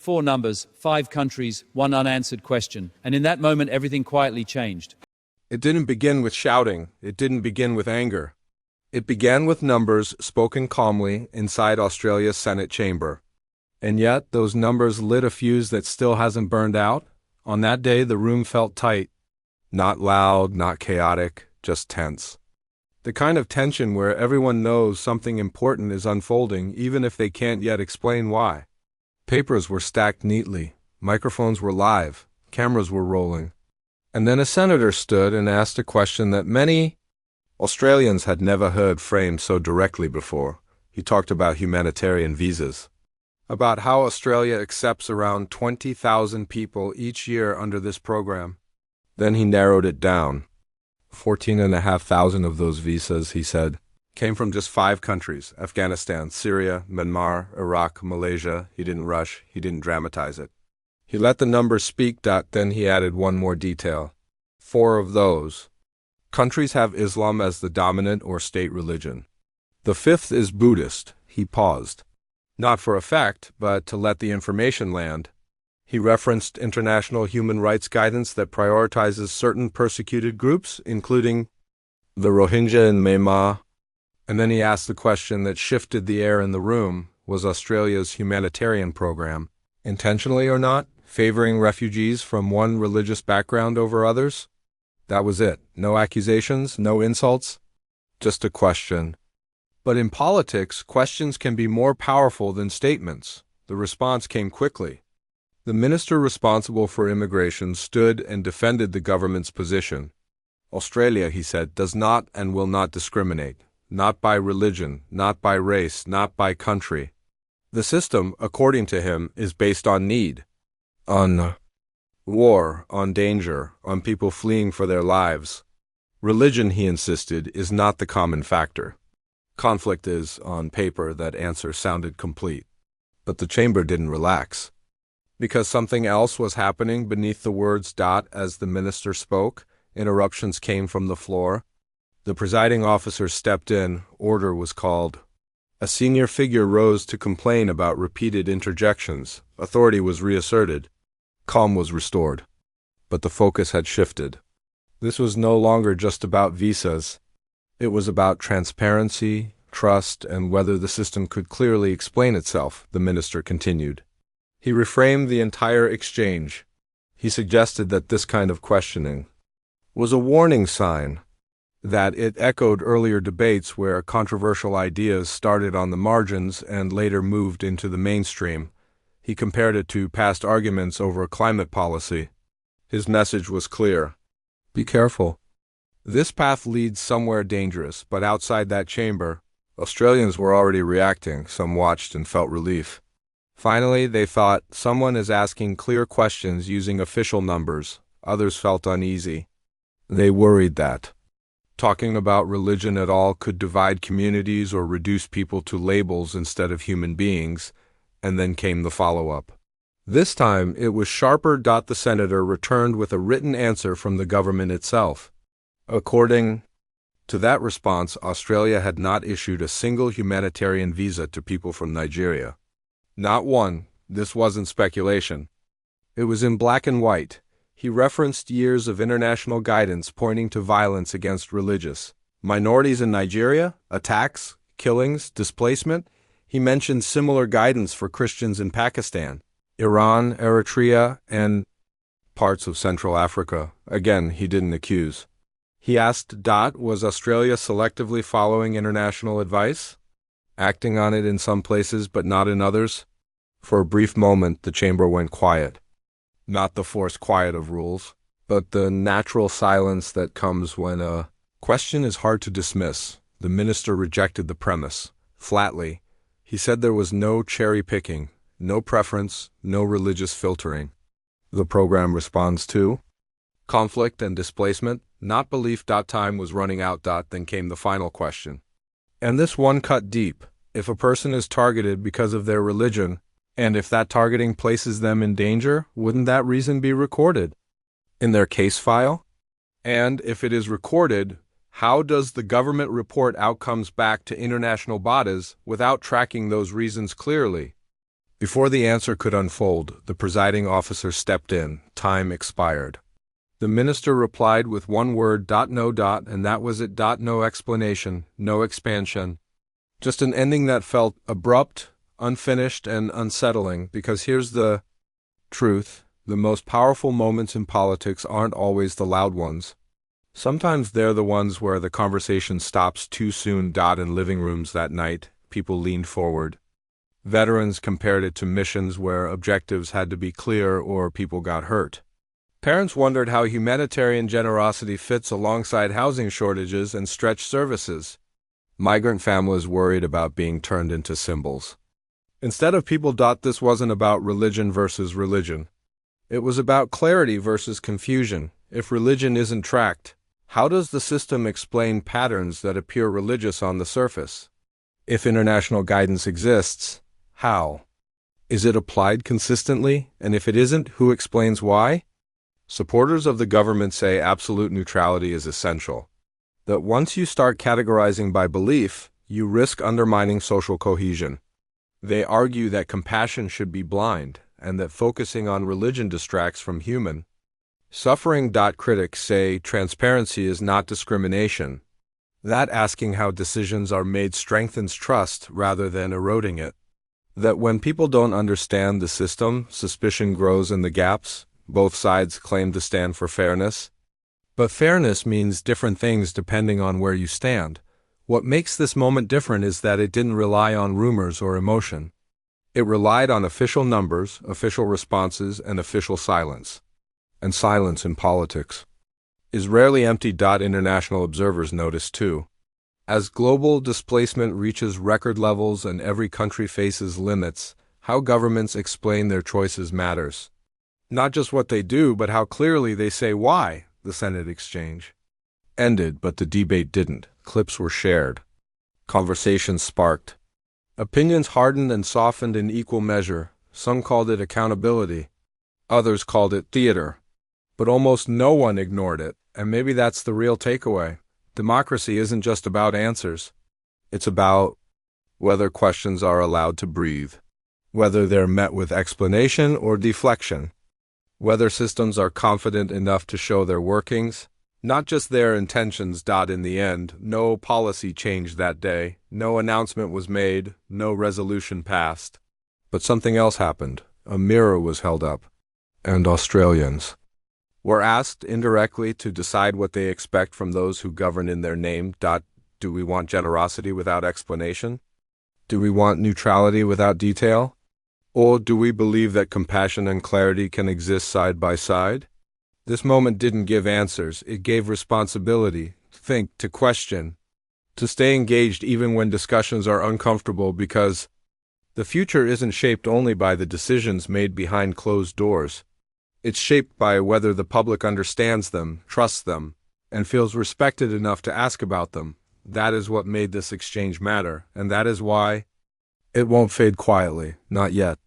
Four numbers, 5 countries, one unanswered question, and in that moment everything quietly changed. It didn't begin with shouting. It didn't begin with anger. It began with numbers spoken calmly inside Australia's Senate chamber. And yet, those numbers lit a fuse that still hasn't burned out. On that day, the room felt tight. Not loud, not chaotic, just tense. The kind of tension where everyone knows something important is unfolding, even if they can't yet explain why. Papers were stacked neatly, microphones were live, cameras were rolling. And then a senator stood and asked a question that many Australians had never heard framed so directly before. He talked about humanitarian visas, about how Australia accepts around 20,000 people each year under this program. Then he narrowed it down. 14,500 of those visas, he said, came from just 5 countries: Afghanistan, Syria, Myanmar, Iraq, Malaysia. He didn't rush. He didn't dramatize it. He let the numbers speak. Then he added one more detail. 4 of those countries have Islam as the dominant or state religion. The 5th is Buddhist. He paused. Not for effect, but to let the information land. He referenced international human rights guidance that prioritizes certain persecuted groups, including the Rohingya in Myanmar. And then he asked the question that shifted the air in the room: was Australia's humanitarian program, intentionally or not, favoring refugees from one religious background over others? That was it. No accusations, no insults, just a question. But in politics, questions can be more powerful than statements. The response came quickly. The minister responsible for immigration stood and defended the government's position. Australia, he said, does not and will not discriminate. Not by religion, not by race, not by country. The system, according to him, is based on need, on war, on danger, on people fleeing for their lives. Religion, he insisted, is not the common factor. Conflict is, on paper. That answer sounded complete. But the chamber didn't relax. Because something else was happening beneath the words. As the minister spoke, interruptions came from the floor. The presiding officer stepped in. Order was called. A senior figure rose to complain about repeated interjections. Authority was reasserted. Calm was restored. But the focus had shifted. This was no longer just about visas. It was about transparency, trust, and whether the system could clearly explain itself, the minister continued. He reframed the entire exchange. He suggested that this kind of questioning was a warning sign, that it echoed earlier debates where controversial ideas started on the margins and later moved into the mainstream. He compared it to past arguments over climate policy. His message was clear. Be careful. This path leads somewhere dangerous, but outside that chamber, Australians were already reacting. Some watched and felt relief. Finally, they thought, someone is asking clear questions using official numbers. Others felt uneasy. They worried that talking about religion at all could divide communities or reduce people to labels instead of human beings. And then came the follow-up. This time, it was sharper. The senator returned with a written answer from the government itself. According to that response, Australia had not issued a single humanitarian visa to people from Nigeria. Not one. This wasn't speculation. It was in black and white. He referenced years of international guidance pointing to violence against religious minorities in Nigeria, attacks, killings, displacement. He mentioned similar guidance for Christians in Pakistan, Iran, Eritrea, and parts of Central Africa. Again, he didn't accuse. He asked, was Australia selectively following international advice? Acting on it in some places but not in others? For a brief moment, the chamber went quiet. Not the forced quiet of rules, but the natural silence that comes when a question is hard to dismiss. The minister rejected the premise, flatly. He said there was no cherry-picking, no preference, no religious filtering. The program responds to conflict and displacement, not belief. Time was running out. Then came the final question. And this one cut deep. If a person is targeted because of their religion, and if that targeting places them in danger, wouldn't that reason be recorded in their case file? And if it is recorded, how does the government report outcomes back to international bodies without tracking those reasons clearly? Before the answer could unfold, the presiding officer stepped in. Time expired. The minister replied with one word, no. And that was it. No explanation, no expansion. Just an ending that felt abrupt, unfinished, and unsettling, because here's the truth. The most powerful moments in politics aren't always the loud ones. Sometimes they're the ones where the conversation stops too soon. In living rooms that night, people leaned forward. Veterans compared it to missions where objectives had to be clear or people got hurt. Parents wondered how humanitarian generosity fits alongside housing shortages and stretched services. Migrant families worried about being turned into symbols. Instead of people. This wasn't about religion versus religion. It was about clarity versus confusion. If religion isn't tracked, how does the system explain patterns that appear religious on the surface? If international guidance exists, how? Is it applied consistently? And if it isn't, who explains why? Supporters of the government say absolute neutrality is essential. That once you start categorizing by belief, you risk undermining social cohesion. They argue that compassion should be blind, and that focusing on religion distracts from human suffering. Critics say transparency is not discrimination. That asking how decisions are made strengthens trust rather than eroding it. That when people don't understand the system, suspicion grows in the gaps. Both sides claim to stand for fairness. But fairness means different things depending on where you stand. What makes this moment different is that it didn't rely on rumors or emotion. It relied on official numbers, official responses, and official silence. And silence in politics is rarely empty. International observers notice too. As global displacement reaches record levels and every country faces limits, how governments explain their choices matters. Not just what they do, but how clearly they say why. The Senate exchange ended, but the debate didn't. Clips were shared. Conversations sparked. Opinions hardened and softened in equal measure. Some called it accountability. Others called it theater. But almost no one ignored it, and maybe that's the real takeaway. Democracy isn't just about answers. It's about whether questions are allowed to breathe, whether they're met with explanation or deflection, whether systems are confident enough to show their workings, not just their intentions. In the end, no policy changed that day, no announcement was made, no resolution passed. But something else happened. A mirror was held up, and Australians were asked indirectly to decide what they expect from those who govern in their name. Do we want generosity without explanation? Do we want neutrality without detail? Or do we believe that compassion and clarity can exist side by side? This moment didn't give answers, it gave responsibility, to think, to question, to stay engaged even when discussions are uncomfortable, because the future isn't shaped only by the decisions made behind closed doors. It's shaped by whether the public understands them, trusts them, and feels respected enough to ask about them. That is what made this exchange matter, and that is why it won't fade quietly, not yet.